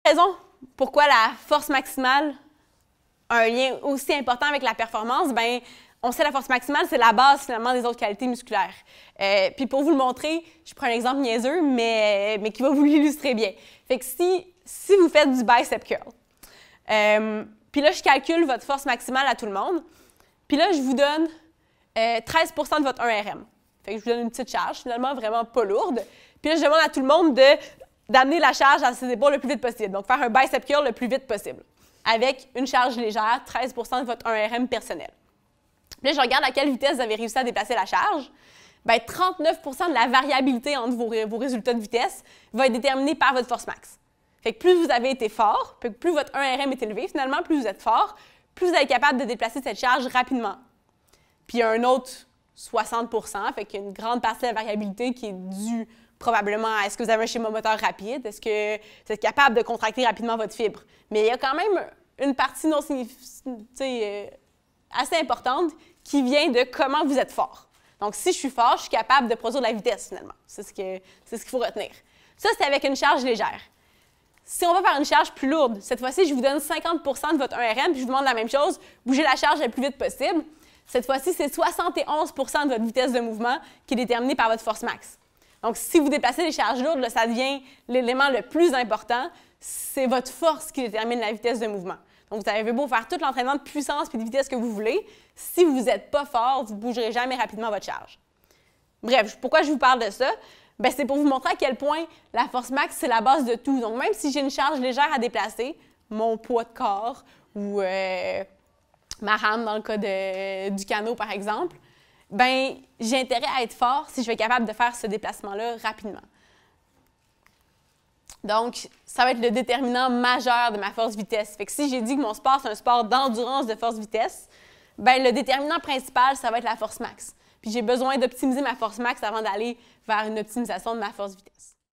Raison pourquoi la force maximale a un lien aussi important avec la performance, ben on sait la force maximale, c'est la base finalement des autres qualités musculaires. Puis pour vous le montrer, je prends un exemple niaiseux, mais qui va vous l'illustrer bien. Fait que si vous faites du bicep curl, puis là je calcule votre force maximale à tout le monde, puis là je vous donne 13 de votre 1RM. Fait que je vous donne une petite charge, finalement vraiment pas lourde. Puis là je demande à tout le monde d'amener la charge à ses épaules le plus vite possible. Donc faire un bicep curl le plus vite possible, avec une charge légère, 13 de votre 1RM personnel. Puis là, je regarde à quelle vitesse vous avez réussi à déplacer la charge. Bien, 39 de la variabilité entre vos résultats de vitesse va être déterminée par votre force max. Fait que plus vous avez été fort, puis plus votre 1RM est élevé, finalement, plus vous êtes fort, plus vous êtes capable de déplacer cette charge rapidement. Puis il y a un autre 60 fait qu'il y a une grande partie de la variabilité qui est due probablement à est-ce que vous avez un schéma moteur rapide, est-ce que vous êtes capable de contracter rapidement votre fibre. Mais il y a quand même une partie non assez importante qui vient de comment vous êtes fort. Donc, si je suis fort, je suis capable de produire de la vitesse, finalement. C'est ce qu'il faut retenir. Ça, c'est avec une charge légère. Si on va faire une charge plus lourde, cette fois-ci, je vous donne 50 de votre 1RM, puis je vous demande la même chose, bougez la charge le plus vite possible. Cette fois-ci, c'est 71 de votre vitesse de mouvement qui est déterminée par votre force max. Donc, si vous déplacez les charges lourdes, là, ça devient l'élément le plus important. C'est votre force qui détermine la vitesse de mouvement. Donc, vous avez beau faire tout l'entraînement de puissance et de vitesse que vous voulez, si vous n'êtes pas fort, vous ne bougerez jamais rapidement votre charge. Bref, pourquoi je vous parle de ça? Bien, c'est pour vous montrer à quel point la force max, c'est la base de tout. Donc, même si j'ai une charge légère à déplacer, mon poids de corps ou ma rame dans le cas du canot, par exemple, bien, j'ai intérêt à être fort si je vais être capable de faire ce déplacement-là rapidement. Donc, ça va être le déterminant majeur de ma force-vitesse. Fait que si j'ai dit que mon sport, c'est un sport d'endurance de force-vitesse, bien, le déterminant principal, ça va être la force max. Puis j'ai besoin d'optimiser ma force max avant d'aller vers une optimisation de ma force-vitesse.